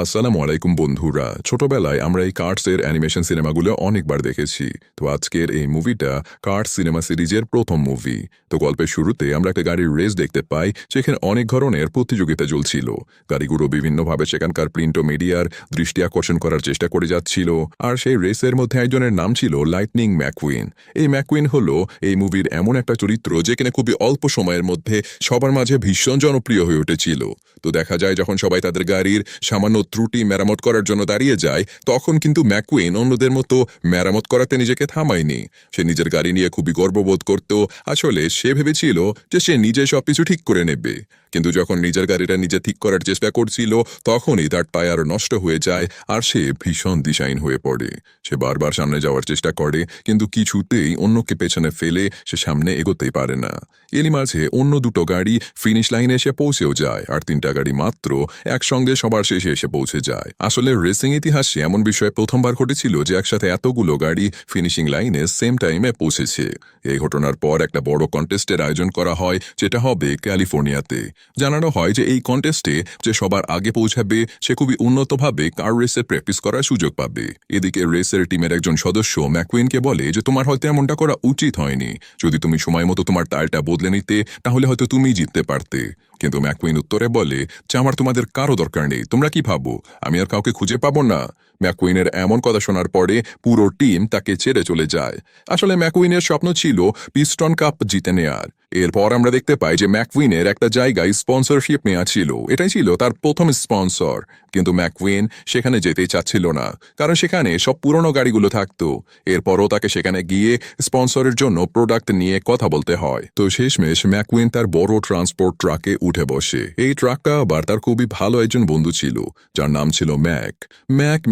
আসসালামু আলাইকুম বন্ধুরা। ছোটবেলায় আমরা এই কার্টসের অ্যানিমেশন সিনেমাগুলো অনেকবার দেখেছি। তো আজকের এই মুভিটা কার্টস সিনেমা সিরিজের প্রথম মুভি। তো গল্পের শুরুতে আমরা একটা গাড়ির রেস দেখতে পাই, সেখানে অনেক ধরনের প্রতিযোগিতা চলছিল। গাড়িগুলো বিভিন্নভাবে সেখানকার প্রিন্ট ও মিডিয়ার দৃষ্টি আকর্ষণ করার চেষ্টা করে যাচ্ছিল। আর সেই রেসের মধ্যে একজনের নাম ছিল লাইটনিং ম্যাককুইন। এই ম্যাককুইন হলো এই মুভির এমন একটা চরিত্র যেখানে খুবই অল্প সময়ের মধ্যে সবার মাঝে ভীষণ জনপ্রিয় হয়ে উঠেছিল। তো দেখা যায় যখন সবাই তাদের গাড়ির সামান্য ত্রুটি মেরামত করার জন্য দাঁড়িয়ে যায়, তখন কিন্তু ম্যাককুইন অন্যদের মতো মেরামত করাতে নিজেকে থামায়নি। সে নিজের গাড়ি নিয়ে খুবই গর্ববোধ করত। আসলে সে ভেবেছিল যে সে নিজে সবকিছু ঠিক করে নেবে। কিন্তু যখন নিজের গাড়িটা নিজে ঠিক করার চেষ্টা করছিল, তখনই তার টায়ার নষ্ট হয়ে যায় আর সে ভীষণ দিশাহীন হয়ে পড়ে। সে বারবার সামনে যাওয়ার চেষ্টা করে, কিন্তু কিছুতেই অন্যকে পেছনে ফেলে সে সামনে এগোতেই পারে না। এরই মাঝে অন্য দুটো গাড়ি ফিনিশ লাইনে এসে পৌঁছেও যায়, আর তিনটা গাড়ি মাত্র একসঙ্গে সবার শেষে এসে পৌঁছে যায়। আসলে রেসিং ইতিহাসে এমন বিষয় প্রথমবার ঘটেছিল যে একসাথে এতগুলো গাড়ি ফিনিশিং লাইনে সেম টাইমে পৌঁছেছে। এই ঘটনার পর একটা বড় কন্টেস্টের আয়োজন করা হয়, যেটা হবে ক্যালিফোর্নিয়াতে। জানানো হয় যে এই কন্টেস্টে যে সবার আগে পৌঁছাবে সে খুবই উন্নতভাবে কার রেসের প্র্যাকটিস করার সুযোগ পাবে। এদিকে রেসের টিমের একজন সদস্য ম্যাককুইনকে বলে যে তোমার হয়তো এমনটা করা উচিত হয়নি। যদি তুমি সময় মতো তোমার টায়ারটা বদলে নিতে, তাহলে হয়তো তুমিই জিততে পারতে। কিন্তু ম্যাককুইন উত্তরে বলে যে আমার তোমাদের কারো দরকার নেই। তোমরা কি ভাবো আমি আর কাউকে খুঁজে পাবো না? ম্যাককুইনের এমন কথা শোনার পরে পুরো টিম তাকে ছেড়ে চলে যায়। আসলে ম্যাককুইনের স্বপ্ন ছিল পিস্টন কাপ জিতে নেয়ার। এরপর আমরা দেখতে পাই যে ম্যাককুইনের একটা জায়গায় স্পন্সরশিপ নেওয়া ছিল। এটাই ছিল তার প্রথম স্পন্সর। কিন্তু ম্যাককুইন সেখানে যেতেই চাচ্ছিল না, কারণ সেখানে সব পুরনো গাড়িগুলো থাকতো। এরপরও তাকে সেখানে গিয়ে স্পন্সরের জন্য প্রোডাক্ট নিয়ে কথা বলতে হয়। তো শেষমেশ ম্যাককুইন তার বড় ট্রান্সপোর্ট ট্রাকে উঠে বসে। এই ট্রাকটা আবার তার খুবই ভালো একজন বন্ধু ছিল, যার নাম ছিল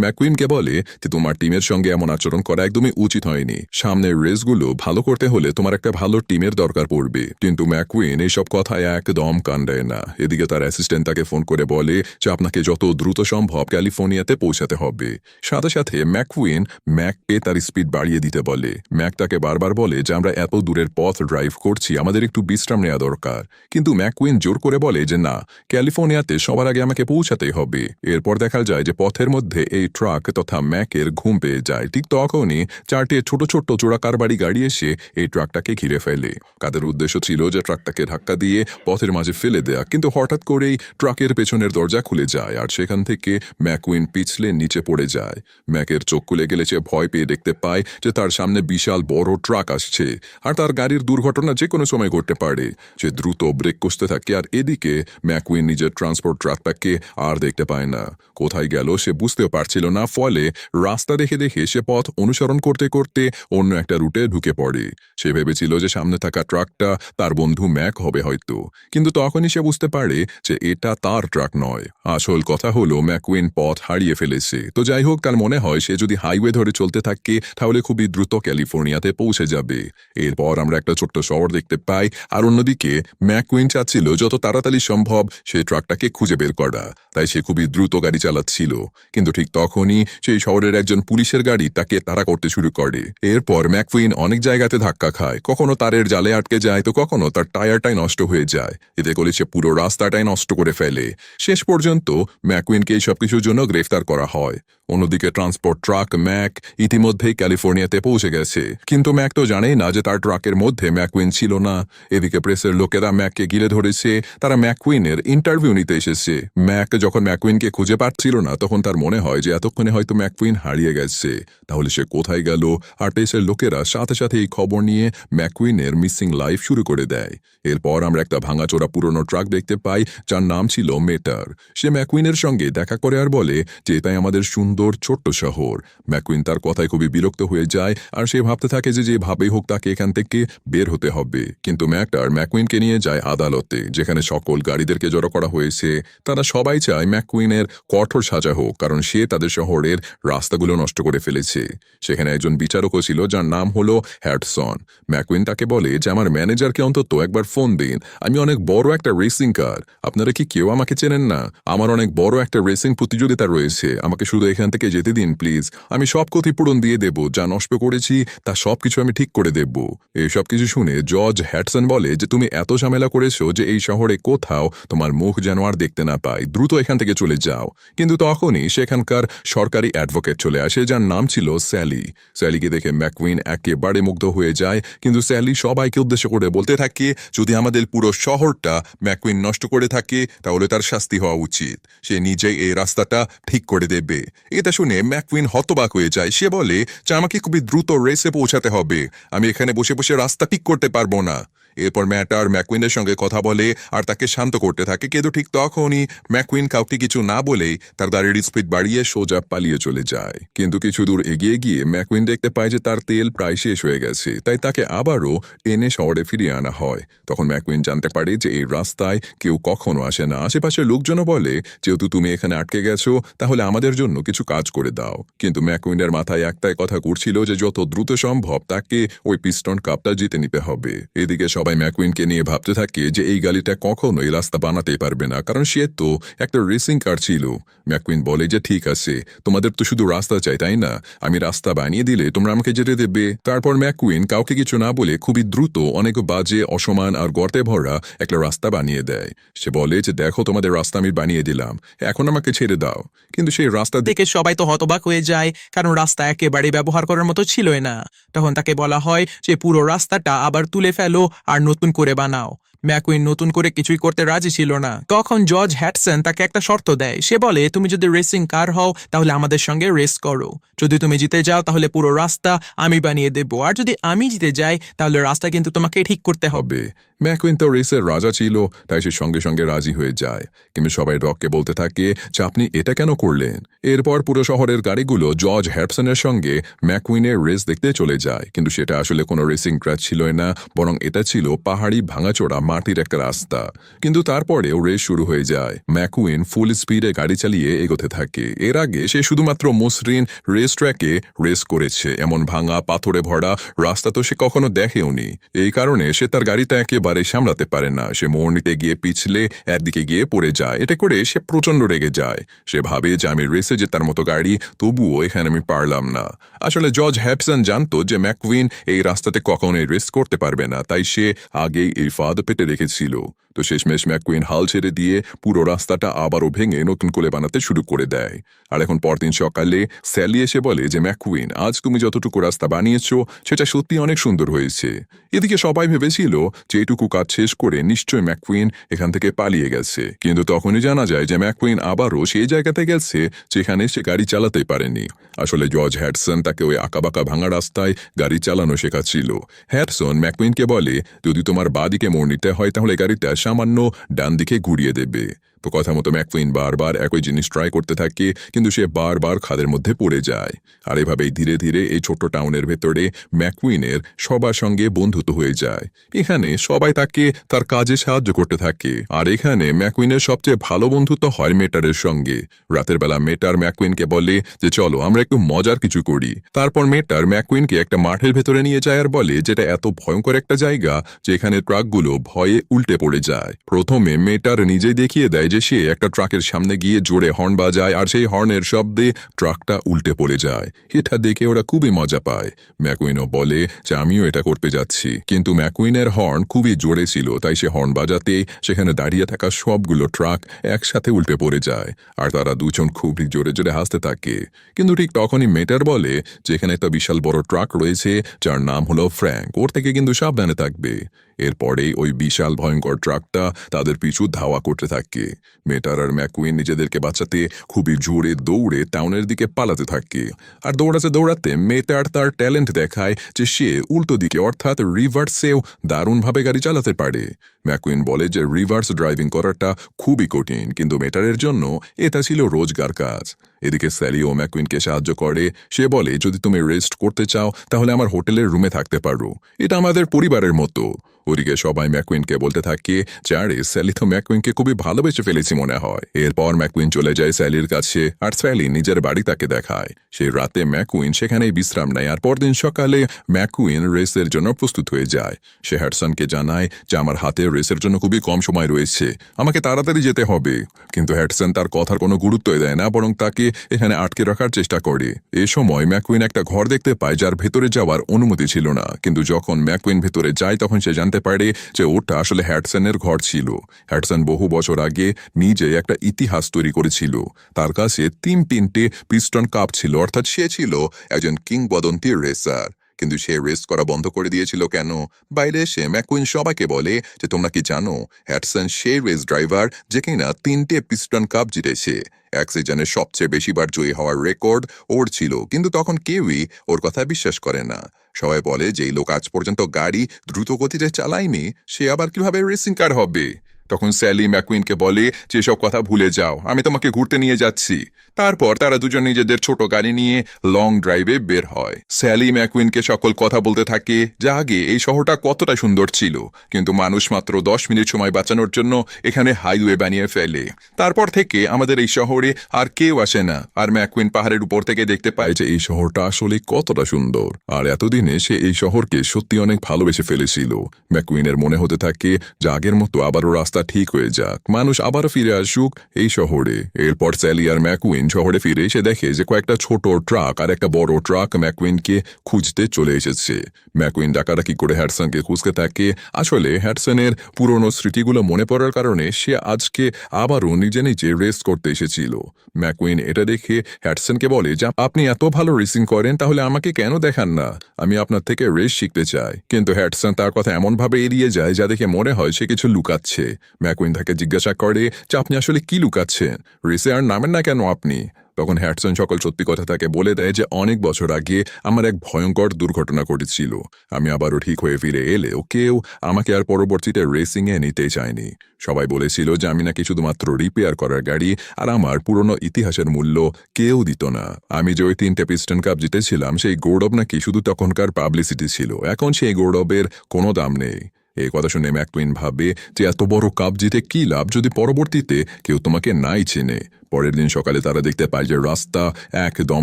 ম্যাককুইনকে বলে যে তোমার টিমের সঙ্গে এমন আচরণ করা একদমই উচিত হয়নি। সামনের রেসগুলো ভালো করতে হলে তোমার একটা ভালো টিমের দরকার পড়বে। কিন্তু ম্যাককুইন এইসব কথায় একদম কান দেয় না। এদিকে তার অ্যাসিস্ট্যান্ট তাকে ফোন করে বলে যে আপনাকে যত দ্রুত সম্ভব ক্যালিফোর্নিয়াতে পৌঁছাতে হবে। সাথে সাথে ম্যাককুইন ম্যাককে তার স্পিড বাড়িয়ে দিতে বলে। ম্যাক তাকে বারবার বলে যে আমরা এত দূরের পথ ড্রাইভ করছি, আমাদের একটু বিশ্রাম নেওয়া দরকার। কিন্তু ম্যাককুইন জোর করে বলে যে না, ক্যালিফোর্নিয়াতে সবার আগে আমাকে পৌঁছাতেই হবে। এরপর দেখা যায় যে পথের মধ্যে এই ট্রাক তথা ম্যাকের ঘুম পেয়ে যায়। ঠিক তখনই চারটে ছোট ছোট চোরাকারবারি গাড়ি এসে এই ট্রাকটাকে ঘিরে ফেলে। তাদের উদ্দেশ্য ছিল যে ট্রাকটাকে ধাক্কা দিয়ে পথের মাঝে ফেলে দেয়া, কিন্তু হঠাৎ করেই ট্রাকের পেছনের দরজা খুলে যায় আর সেখান থেকে ম্যাককুইন পিছলে নিচে পড়ে যায়। ম্যাকের চোখ খুলে গেলে সে ভয় পেয়ে দেখতে পায় যে তার সামনে বিশাল বড় ট্রাক আসছে আর তার গাড়ির দুর্ঘটনা যে কোনো সময় ঘটতে পারে। সে দ্রুত ব্রেক কষতে থাকে, আর এদিকে ম্যাককুইন নিজের ট্রান্সপোর্ট ট্রাকটাকে আর দেখতে পায় না। কোথায় গেল সে বুঝতেও পারছিল না। ফলে রাস্তা দেখে দেখে সে পথ অনুসরণ করতে করতে অন্য একটা রুটে ঢুকে পড়ে। সে ভেবেছিল যে সামনে থাকা ট্রাকটা তার বন্ধু ম্যাক হবে হয়তো, কিন্তু তখনই সে বুঝতে পারে যে এটা তার ট্রাক নয়। আসল কথা হলো ম্যাককুইন পথ হারিয়ে ফেলেছে। তো যাই হোক, তার মনে হয় সে যদি হাইওয়ে ধরে চলতে থাকে তাহলে খুবই দ্রুত ক্যালিফোর্নিয়াতে পৌঁছে যাবে। এরপর আমরা একটা ছোট্ট শহর দেখতে পাই, আর অন্যদিকে ম্যাককুইন চাচ্ছিল যত তাড়াতাড়ি সম্ভব সে ট্রাকটাকে খুঁজে বের করা। তাই সে খুবই দ্রুত গাড়ি চালাচ্ছিল। কিন্তু ঠিক তখনই সেই শহরের একজন পুলিশের গাড়ি তাকে তাড়া করতে শুরু করে। এরপর ম্যাককুইন অনেক জায়গাতে ধাক্কা খায়, কখনো তারের জালে আটকে যায় তো কখনো তার টায়ারটাই নষ্ট হয়ে যায়। এতে করে সে পুরো রাস্তাটাই নষ্ট করে ফেলে। শেষ পর্যন্ত ম্যাককুইনকে এই সবকিছুর জন্য গ্রেফতার করা হয়। অন্যদিকে ট্রান্সপোর্ট ট্রাক ম্যাক ইতিমধ্যেই ক্যালিফোর্নিয়াতে পৌঁছে গেছে, কিন্তু ম্যাক তো জানেই না যে তার ট্রাকের মধ্যে ম্যাককুইন ছিল না। এদিকে প্রেসের লোকেরা ম্যাককে ঘিরে ধরেছে, তারা ম্যাককুইনের ইন্টারভিউ নিতে এসেছে। ম্যাক যখন ম্যাককুইনকে খুঁজে পাচ্ছিল না, তখন তার মনে হয় যে এতক্ষণে হয়তো ম্যাককুইন হারিয়ে গেছে। তাহলে সে কোথায় গেল? আর প্রেসের লোকেরা সাথে সাথে এই খবর নিয়ে ম্যাককুইনের মিসিং লাইফ শুরু করে দেয়। এরপর আমরা একটা ভাঙাচোরা পুরনো ট্রাক দেখতে পাই, যার নাম ছিল মেটার। সে ম্যাককুইনের সঙ্গে দেখা করে আর বলে যে এটাই আমাদের সুন্দর ছোট্ট শহর। ম্যাককুইন তার কথায় খুবই বিরক্ত হয়ে যায়, আর সে ভাবতে থাকে যে যেভাবেই হোক তাকে এখান থেকে বের হতে হবে। কিন্তু মেটার ম্যাককুইনকে নিয়ে যায় আদালতে, যেখানে সকল গাড়িদেরকে জড়ো করা হয়েছে। তারা সবাই চায় ম্যাককুইনের কঠোর সাজা হোক, কারণ সে তাদের শহরের রাস্তাগুলো নষ্ট করে ফেলেছে। সেখানে একজন বিচারকও ছিল, যার নাম হলো হ্যাডসন। ম্যাককুইন তাকে বলে যে আমার ম্যানেজারকে অন্তত একবার ফোন দিন, আমি অনেক বড় একটা রেসিং কার, আপনারা কি কেউ আমাকে চেনেন না? আমার অনেক বড় একটা একটা রেসিং প্রতিযোগিতা রয়েছে, আমাকে শুধু এখান থেকে যেতে দিন প্লিজ। আমি সব ক্ষতিপূরণ দিয়ে দেব, যা নষ্ট করেছি তা সবকিছু আমি ঠিক করে দেব। এই সব কিছু শুনে জর্জ হ্যাডসন বলে যে তুমি এত ঝামেলা করেছো যে এই শহরে কোথাও তোমার মুখ যেন আর দেখতে না পাই, দ্রুত এখান থেকে চলে যাও। কিন্তু তখনই সেখানকার সরকারি অ্যাডভোকেট চলে আসে, যার নাম ছিল স্যালি। স্যালিকে দেখে ম্যাকুইন একেবারে মুগ্ধ হয়ে যায়, কিন্তু স্যালি সবাইকে উদ্দেশ্য করে বলতে থাকে যদি আমাদের পুরো শহরটা ম্যাকুইন নষ্ট করে থাকে তাহলে তার শাস্তি হওয়া উচিত, সে নিজেই এই রাস্তাটা ঠিক করে দেবে। এটা শুনে ম্যাকুইন হতবাক হয়ে যায়, সে বলে যে আমাকে খুবই দ্রুত রেসে পৌঁছাতে হবে, আমি এখানে বসে বসে রাস্তা ঠিক করতে পারবো না। এরপর ম্যাটার ম্যাকুইনের সঙ্গে কথা বলে আর তাকে শান্ত করতে থাকে, কিন্তু ঠিক তখনই ম্যাকুইন কাউকে কিছু না বলেই তার গাড়ির স্পিড বাড়িয়ে সোজা পালিয়ে চলে যায়। কিন্তু কিছু দূর এগিয়ে গিয়ে ম্যাকুইন দেখতে পায় যে তার তেল প্রায় শেষ হয়ে গেছে, তাই তাকে আবারও টেনে শহরে ফিরিয়ে আনা হয়। তখন ম্যাকুইন জানতে পারে যে এই রাস্তায় কেউ কখনো আসে না। আশেপাশের লোকজনও বলে যেহেতু তুমি এখানে আটকে গেছো তাহলে আমাদের জন্য কিছু কাজ করে দাও। কিন্তু ম্যাকুইনের মাথায় একটাই কথা ঘুরছিল যে যত দ্রুত সম্ভব তাকে ওই পিস্টন কাপটা জিতে নিতে হবে। এদিকে সবাই ম্যাকুইনকে নিয়ে ভাবতে থাকে যে এই গাড়িটা কখনোই রাস্তা বানাতেই পারবে না, কারণ সে তো একটা রেসিং কার ছিল। ম্যাকুইন বলে যে ঠিক আছে, তোমাদের তো শুধু রাস্তা চাই তাই না, আমি রাস্তা বানিয়ে দিলে তোমরা আমাকে যেতে দেবে। তারপর ম্যাকুইন কাউকে কিছু না বলে খুবই দ্রুত অনেক বাজে, অসমান আর গর্তে ভরা একটা রাস্তা বানিয়ে দেয়। সে বলে যে দেখো তোমাদের রাস্তা আমি বানিয়ে দিলাম, এখন আমাকে ছেড়ে দাও। কিন্তু সেই রাস্তা দেখে সবাই তো হতবাক হয়ে যায়, কারণ রাস্তা একেবারে ব্যবহার করার মতো ছিলই না। তখন তাকে বলা হয় যে পুরো রাস্তাটা আবার তুলে ফেলো আর নতুন করে বানাও। ম্যাকুইন নতুন করে কিছুই করতে রাজি ছিল না। তখন জর্জ হ্যাডসন তাকে একটা শর্ত দেয়, সে বলে তুমি যদি রেসিং কার হও তাহলে আমাদের সঙ্গে রেস করো, যদি তুমি জিতে যাও তাহলে পুরো রাস্তা আমি বানিয়ে দেব, আর যদি আমি জিতে যাই তাহলে রাস্তা কিন্তু তোমাকে ঠিক করতে হবে। ম্যাকুইন তো রেসের রাজা ছিল, তাই সে সঙ্গে সঙ্গে রাজি হয়ে যায়। কিন্তু সবাই রককে বলতে থাকে যে আপনি এটা কেন করলেন। এরপর পুরো শহরের গাড়িগুলো জর্জ হ্যাডসনের সঙ্গে ম্যাকুইনের রেস দেখতে চলে যায়, কিন্তু সেটা আসলে কোনো রেসিং ট্র্যাক ছিলই না, বরং এটা ছিল পাহাড়ি ভাঙাচোরা মাটির একটা রাস্তা। কিন্তু তারপরেও রেস শুরু হয়ে যায়। ম্যাকুইন ফুল স্পিডে গাড়ি চালিয়ে এগোতে থাকে। এর আগে সে শুধুমাত্র মসৃণ রেস ট্র্যাকে রেস করেছে, এমন ভাঙা পাথরে ভরা রাস্তা তো সে কখনো দেখেওনি। এই কারণে সে তার গাড়িটা একেবারে সামলাতে পারে না। সে মোড় নিতে গিয়ে পিছলে একদিকে গিয়ে পড়ে যায়। এটা করে সে প্রচন্ড রেগে যায়। সে ভাবে যে আমি রেসে জেতার মতো গাড়ি, তবুও এখানে আমি পারলাম না। আসলে জর্জ হ্যাডসন জানতো যে ম্যাকুইন এই রাস্তাতে কখনোই রেস করতে পারবে না, তাই সে আগেই এই ফাঁদ পেতে রেখেছিল। তো শেষমেশ ম্যাকুইন হাল ছেড়ে দিয়ে পুরো রাস্তাটা আবারও ভেঙে নতুন করে বানাতে শুরু করে দেয়। আর এখন পরদিন সকালে স্যালি এসে বলে যে ম্যাকুইন, আজ তুমি যতটুকু রাস্তা বানিয়েছো সেটা সত্যি অনেক সুন্দর হয়েছে। এদিকে সবাই ভেবেছিল যে এটুকু কাজ শেষ করে নিশ্চয় ম্যাকুইন এখান থেকে পালিয়ে গেছে, কিন্তু তখনই জানা যায় যে ম্যাকুইন আবারও সেই জায়গাতে গেছে যেখানে সে গাড়ি চালাতেই পারেনি। আসলে জর্জ হ্যাডসন তাকে ওই আঁকাবাঁকা ভাঙা রাস্তায় গাড়ি চালানো শেখাচ্ছিল। হ্যাডসন ম্যাকুইনকে বলে যদি তোমার বাঁদিকে মোড় নিতে হয় তাহলে গাড়িটা সামান্য ডান দিকে ঘুরিয়ে দেবে। তো কথা মতো ম্যাকুইন বারবার একই জিনিস ট্রাই করতে থাকে, কিন্তু সে বারবার খাদের মধ্যে পড়ে যায়। আর এভাবেই ধীরে ধীরে এই ছোট্ট টাউনের ভেতরে ম্যাকুইনের সবার সঙ্গে বন্ধুত্ব হয়ে যায়। এখানে সবাই তাকে তার কাজে সাহায্য করতে থাকে। আর এখানে ম্যাকুইনের সবচেয়ে ভালো বন্ধুত্ব হয় মেটারের সঙ্গে। রাতের বেলা মেটার ম্যাকুইনকে বলে যে চলো আমরা একটু মজার কিছু করি। তারপর মেটার ম্যাকুইনকে একটা মাঠের ভেতরে নিয়ে যায় আর বলে যেটা এত ভয়ঙ্কর একটা জায়গা যেখানে ট্রাকগুলো ভয়ে উল্টে পড়ে যায়। প্রথমে মেটার নিজেই দেখিয়ে দেয় যে সে একটা ট্রাকের সামনে গিয়ে জোরে হর্ন বাজায়, আর সেই হর্নের শব্দে ট্রাকটা উল্টে পড়ে যায়। এটা দেখে ওরা খুবই মজা পায়। ম্যাকুইনও বলে যে আমিও এটা করতে যাচ্ছি, কিন্তু ম্যাকুইনের হর্ন খুবই জোরে ছিল, তাই সে হর্ন বাজাতে সেখানে দাঁড়িয়ে থাকা সবগুলো ট্রাক একসাথে উল্টে পড়ে যায়। আর তারা দুজন খুবই জোরে জোরে হাসতে থাকে। কিন্তু ঠিক তখনই মেটার বলে যে এখানে একটা বিশাল বড় ট্রাক রয়েছে যার নাম হলো ফ্র্যাঙ্ক, ওর থেকে কিন্তু সাবধানে থাকবে। এরপরেই ওই বিশাল ভয়ঙ্কর ট্রাকটা তাদের পিছু ধাওয়া করতে থাকে। মেটার আর ম্যাকুইন নিজেদেরকে বাঁচাতে খুবই জোরে দৌড়ে টাউনের দিকে পালাতে থাকে। আর দৌড়াতে দৌড়াতে মেটার তার ট্যালেন্ট দেখায় যে সে উল্টো দিকে অর্থাৎ রিভার্সেও দারুণভাবে গাড়ি চালাতে পারে। ম্যাকুইন বলে যে রিভার্স ড্রাইভিং করাটা খুবই কঠিন, কিন্তু মেটারের জন্য এটা ছিল রোজগার কাজ। এদিকে স্যালিও ম্যাকুইনকে সাহায্য করে। সে বলে যদি তুমি রেস্ট করতে চাও তাহলে আমার হোটেলের রুমে থাকতে পারো, এটা আমাদের পরিবারের মতো। ওদিকে সবাই ম্যাকুইনকে বলতে থাকে যে আরে স্যালি তো ম্যাকুইনকে খুবই ভালোবেসে ফেলেছি মনে হয়। এরপর ম্যাকুইন চলে যায় স্যালির কাছে, আর স্যালি নিজের বাড়ি তাকে দেখায়। সেই রাতে ম্যাকুইন সেখানেই বিশ্রাম নেয়। আর পরদিন সকালে ম্যাকুইন রেসের জন্য প্রস্তুত হয়ে যায়। সে হ্যাডসনকে জানায় যে আমার হাতের রেসের জন্য খুবই কম সময় রয়েছে, আমাকে তাড়াতাড়ি যেতে হবে। কিন্তু হ্যাডসন তার কথার কোনো গুরুত্বই দেয় না, বরং তাকে এখানে আটকে রাখার চেষ্টা করে। এ সময় ম্যাকুইন একটা ঘর দেখতে পায় যার ভেতরে যাওয়ার অনুমতি ছিল না, কিন্তু যখন ম্যাকুইন ভেতরে যায় তখন সে জানতে পারে যে ওটা আসলে হ্যাডসনের ঘর ছিল। হ্যাডসন বহু বছর আগে নিজে একটা ইতিহাস তৈরি করেছিল। তার কাছে তিনটে পিস্টন কাপ ছিল, অর্থাৎ সে ছিল একজন কিংবদন্তি রেসার। কিন্তু সে রেস করা বন্ধ করে দিয়েছিল কেন? বাইরে এসে ম্যাকুইন সবাইকে বলে যে তোমরা কি জানো হ্যাডসন সেই রেস ড্রাইভার যে কিনা 3টে পিস্টন কাপ জিতেছে। এক সিজনে সবচেয়ে বেশিবার জয়ী হওয়ার রেকর্ড ওর ছিল, কিন্তু তখন কেউই ওর কথা বিশ্বাস করে না। সবাই বলে যে এই লোক আজ পর্যন্ত গাড়ি দ্রুত গতিতে চালায়নি, সে আবার কিভাবে রেসিং কার হবে? তখন স্যালি ম্যাকুইনকে বলে যে সব কথা ভুলে যাও, আমি তোমাকে ঘুরতে নিয়ে যাচ্ছি। তারপর তারা দুজন নিজেদের ছোট গাড়ি নিয়ে লং ড্রাইভে বের হয়। স্যালি ম্যাকুইনকে সকল কথা বলতে থাকে যে আগে এই শহরটা কতটা সুন্দর ছিল, কিন্তু মানুষ মাত্র 10 মিনিট সময় বাঁচানোর জন্য এখানে হাইওয়ে বানিয়ে ফেলে। তারপর থেকে আমাদের এই শহরে আর কেউ আসে না। আর ম্যাকুইন পাহাড়ের উপর থেকে দেখতে পায় যে এই শহরটা আসলে কতটা সুন্দর, আর এতদিনে সে এই শহরকে সত্যি অনেক ভালোবেসে ফেলেছিল। ম্যাকুইনের মনে হতে থাকে যে আগের মতো আবারও রাস্তা ঠিক হয়ে যাক, মানুষ আবারও ফিরে আসুক এই শহরে। এরপর স্যালি আর ম্যাকুইন শহরে ফিরে এসে দেখে যে কয়েকটা ছোট ট্রাক আর একটা বড় ট্রাক ম্যাকুইনকে খুঁজতে চলে এসেছে। ম্যাকুইন ডাকাডাকি করে হ্যাডসনকে খুঁজতে থাকে। আসলে হ্যাডসনের পুরনো স্মৃতিগুলো মনে পড়ার কারণে সে আজকে আবারও নিজে নিজে রেস করতে এসেছিল। ম্যাকুইন এটা দেখে হ্যাডসনকে বলে যে আপনি এত ভালো রেসিং করেন, তাহলে আমাকে কেন দেখান না? আমি আপনার থেকে রেস শিখতে চাই। কিন্তু হ্যাডসন তার কথা এমনভাবে এড়িয়ে যায় যা দেখে মনে হয় সে কিছু লুকাচ্ছে। ম্যাকুইন তাকে জিজ্ঞাসা করে যে আপনি আসলে কি লুকাচ্ছেন, রেসে আর নামেন না কেন আপনি? তখন হ্যাডসন সকল সত্যি কথা তাকে বলে দেয় যে অনেক বছর আগে আমার এক ভয়ঙ্কর দুর্ঘটনা ঘটেছিল। আমি আবারও ঠিক হয়ে ফিরে এলেও কেউ আমাকে আর পরবর্তীতে রেসিংয়ে নিতে চায়নি। সবাই বলেছিল যে আমি নাকি শুধুমাত্র রিপেয়ার করার গাড়ি, আর আমার পুরনো ইতিহাসের মূল্য কেউ দিত না। আমি যে ওই 3টে পিস্টন কাপ জিতেছিলাম সেই গৌরব নাকি শুধু তখনকার পাবলিসিটি ছিল, এখন সেই গৌরবের কোনো দাম নেই। এই কথা শুনে ম্যাকুইন ভাবে যে এত বড় কাপ জিতে কি লাভ যদি পরবর্তীতে কেউ তোমাকে নাই চেনে। পরের দিন সকালে তারা দেখতে পায় যে রাস্তা একদম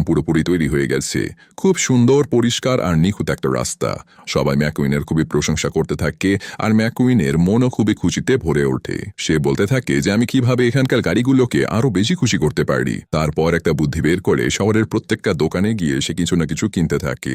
পুরোপুরি তৈরি হয়ে গেছে। খুব সুন্দর, পরিষ্কার আর নিখুঁত একটা রাস্তা। সবাই ম্যাকুইনের খুবই প্রশংসা করতে থাকে, আর ম্যাকুইনের মনও খুবই খুশিতে ভরে ওঠে। সে বলতে থাকে যে আমি কিভাবে এখানকার গাড়িগুলোকে আরো বেশি খুশি করতে পারি। তারপর একটা বুদ্ধি বের করে শহরের প্রত্যেকটা দোকানে গিয়ে সে কিছু না কিছু কিনতে থাকে।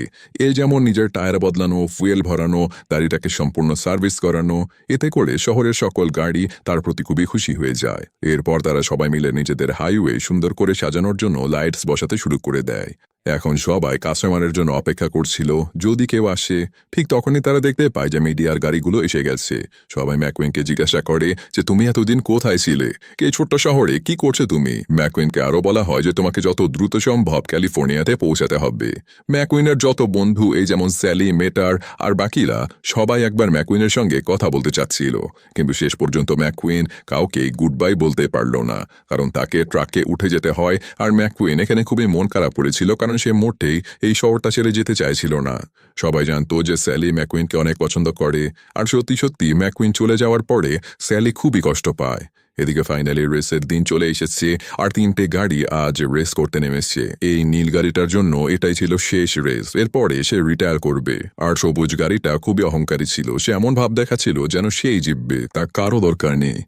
যেমন নিজের টায়ার বদলানো, ফুয়েল ভরানো, গাড়িটাকে সম্পূর্ণ সার্ভিস করানো। এতে করে শহরের সকল গাড়ি তার প্রতি খুবই খুশি হয়ে যায়। এরপর তারা সবাই মিলে নিজেদের হাইওয়ে সুন্দর করে সাজানোর জন্য লাইটস বসাতে শুরু করে দেয়। এখন সবাই কাস্টমারের জন্য অপেক্ষা করছিল যদি কেউ আসে। ঠিক তখনই তারা দেখতে পায় যে মিডিয়ার গাড়িগুলো এসে গেছে। সবাই ম্যাকুইনকে জিজ্ঞাসা করে যে তুমি এতদিন কোথায় ছিলে, এই ছোট্ট শহরে কি করছো তুমি? ম্যাকুইনকে আরও বলা হয় যে তোমাকে যত দ্রুত সম্ভব ক্যালিফোর্নিয়াতে পৌঁছাতে হবে। ম্যাকুইনের যত বন্ধু, এই যেমন স্যালি, মেটার আর বাকিরা, সবাই একবার ম্যাকুইনের সঙ্গে কথা বলতে চাচ্ছিল, কিন্তু শেষ পর্যন্ত ম্যাকুইন কাউকে গুড বাই বলতে পারল না, কারণ তাকে ট্রাকে উঠে যেতে হয়। আর ম্যাকুইন এখানে খুবই মন খারাপ করেছিল, কারণ সে মোটেই এই শহরটা ছেড়ে যেতে চাইছিল না। সবাই জানতো যে স্যালি ম্যাকুইনকে অনেক পছন্দ করে, আর সত্যি সত্যি ম্যাকুইন চলে যাওয়ার পরে স্যালি খুবই কষ্ট পায়। এদিকে ফাইনালি রেসের দিন চলে এসেছে, আর 3টে গাড়ি আজ রেস করতে নেমেছে। এই নীল গাড়িটার জন্য এটাই ছিল শেষ রেস, এরপরে সে রিটায়ার করবে। আর সবুজ গাড়িটা খুবই অহংকারী ছিল, সে এমন ভাব দেখাচ্ছিল যেন সেই জিতবে, তার কারো দরকার নেই।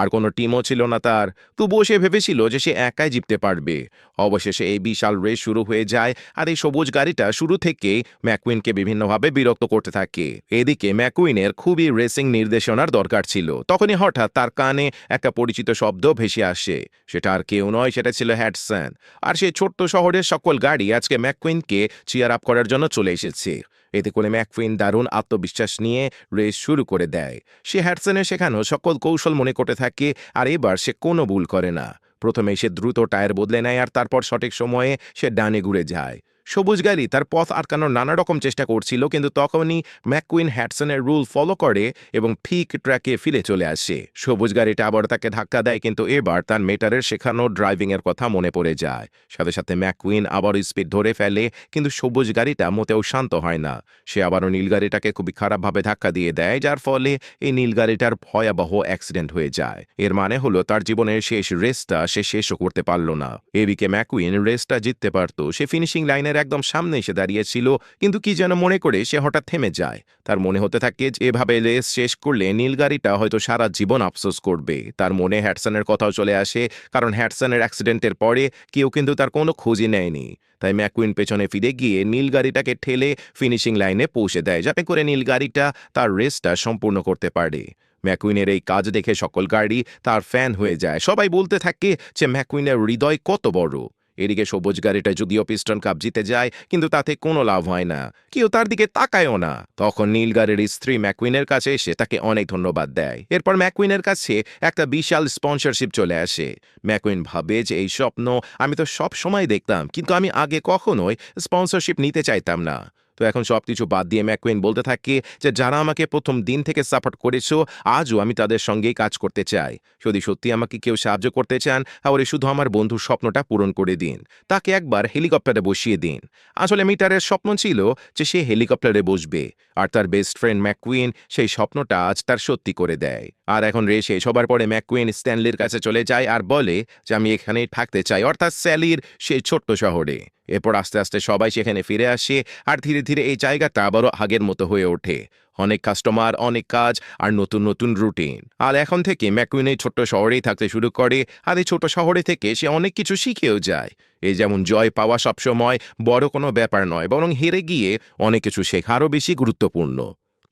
আর কোনো টিমও ছিল না তার, তবুও সে ভেবেছিল যে সে একাই জিততে পারবে। অবশেষে এই বিশাল রেস শুরু হয়ে যায়, আর এই সবুজ গাড়িটা শুরু থেকেই ম্যাকুইনকে বিভিন্নভাবে বিরক্ত করতে থাকে। এদিকে ম্যাকুইনের খুবই রেসিং নির্দেশনার দরকার ছিল। তখনই হঠাৎ তার কানে একটা পরিচিত শব্দ ভেসে আসে। সেটা আর কেউ নয়, সেটা ছিল হ্যাডসন। আর সেই ছোট্ট শহরের সকল গাড়ি আজকে ম্যাকুইনকে চিয়ার আপ করার জন্য চলে এসেছে। এতে করে ম্যাকুইন দারুণ আত্মবিশ্বাস নিয়ে রেস শুরু করে দেয়। সে হ্যাডসনের শেখানো সকল কৌশল মনে করতে থাকে, আর এবার সে কোনো ভুল করে না। প্রথমে সে দ্রুত টায়ার বদলে নেয়, আর তারপর সঠিক সময়ে সে ডানে ঘুরে যায়। সবুজ গাড়ি তার পথ আটকানোর নানা রকম চেষ্টা করছিল, কিন্তু তখনই ম্যাকুইন হ্যাডসনের রুল ফলো করে এবং ঠিক ট্র্যাকে ফিরে চলে আসে। সবুজ গাড়িটা আবার তাকে ধাক্কা দেয়, কিন্তু এবার তার মেটারের শেখানো ড্রাইভিংয়ের কথা মনে পড়ে যায়। সাথে সাথে ম্যাকুইন আবার স্পিড ধরে ফেলে, কিন্তু সবুজ গাড়িটা মোটেও শান্ত হয় না। সে আবারও নীল গাড়িটাকে খুবই খারাপভাবে ধাক্কা দিয়ে দেয়, যার ফলে এই নীল গাড়িটার ভয়াবহ অ্যাক্সিডেন্ট হয়ে যায়। এর মানে হলো তার জীবনের শেষ রেসটা সে শেষও করতে পারল না। এদিকে ম্যাকুইন রেসটা জিততে পারত, সে ফিনিশিং লাইনের ম্যাককুইনের একদম সামনে এসে দাঁড়িয়েছিল, কিন্তু কি যেন মনে করে সে হঠাৎ থেমে যায়। তার মনে হতে থাকে যে এভাবে রেস শেষ করলে নীল গাড়িটা হয়তো সারা জীবন আফসোস করবে। তার মনে হ্যাডসনের কথাও চলে আসে, কারণ হ্যাডসনের অ্যাক্সিডেন্টের পরে কেউ কিন্তু তার কোনো খোঁজই নেয়নি। তাই ম্যাককুইন পেছনে ফিরে গিয়ে নীল গাড়িটাকে ঠেলে ফিনিশিং লাইনে পৌঁছে দেয়, যাতে করে নীল গাড়িটা তার রেসটা সম্পূর্ণ করতে পারে। ম্যাককুইনের এই কাজ দেখে সকল গাড়ি তার ফ্যান হয়ে যায়। সবাই বলতে থাকে যে ম্যাককুইনের হৃদয় কত বড়। এদিকে সবুজ গাড়িটা যদিও পিস্টন কাপ জিতে যায়, কিন্তু তাতে কোনো লাভ হয় না, কেউ তার দিকে তাকায়ও না। তখন নীল গাড়ির স্ত্রী ম্যাককুইনের কাছে এসে তাকে অনেক ধন্যবাদ দেয়। এরপর ম্যাককুইনের কাছে একটা বিশাল স্পন্সরশিপ চলে আসে। ম্যাককুইন ভাবে যে এই স্বপ্ন আমি তো সব সময় দেখতাম, কিন্তু আমি আগে কখনোই স্পন্সরশিপ নিতে চাইতাম না। তো এখন সবকিছু বাদ দিয়ে ম্যাককুইন বলতে থাকে যে যারা আমাকে প্রথম দিন থেকে সাপোর্ট করেছো, আজও আমি তাদের সঙ্গেই কাজ করতে চাই। যদি সত্যি আমাকে কেউ সাহায্য করতে চান, তাহলে শুধু আমার বন্ধুর স্বপ্নটা পূরণ করে দিন, তাকে একবার হেলিকপ্টারে বসিয়ে দিন। আসলে মিটারের স্বপ্ন ছিল যে সে হেলিকপ্টারে বসবে, আর তার বেস্ট ফ্রেন্ড ম্যাককুইন সেই স্বপ্নটা আজ তার সত্যি করে দেয়। আর এখন রেসে সবার পরে ম্যাককুইন স্ট্যানলির কাছে চলে যায় আর বলে যে আমি এখানেই থাকতে চাই, অর্থাৎ স্যালির সেই ছোট্ট শহরে। এরপর আস্তে আস্তে সবাই সেখানে ফিরে আসে, আর ধীরে ধীরে এই জায়গাটা আবারও আগের মতো হয়ে ওঠে। অনেক কাস্টমার, অনেক কাজ, আর নতুন নতুন রুটিন। আর এখন থেকে ম্যাককুইন এই ছোট্ট শহরেই থাকতে শুরু করে, আর এই ছোট শহরে থেকে সে অনেক কিছু শিখেও যায়। এই যেমন জয় পাওয়া সবসময় বড় কোনো ব্যাপার নয়, বরং হেরে গিয়ে অনেক কিছু শেখারও বেশি গুরুত্বপূর্ণ।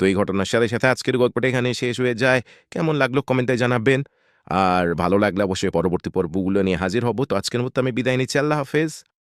তো এই ঘটনার সাথে সাথে আজকের গল্পটা এখানে শেষ হয়ে যায়। কেমন লাগলো কমেন্টে জানাবেন, আর ভালো লাগলে অবশ্যই পরবর্তী পর্বগুলো নিয়ে হাজির হব। তো আজকের মতো আমি বিদায় নিচ্ছি, আল্লাহ হাফেজ।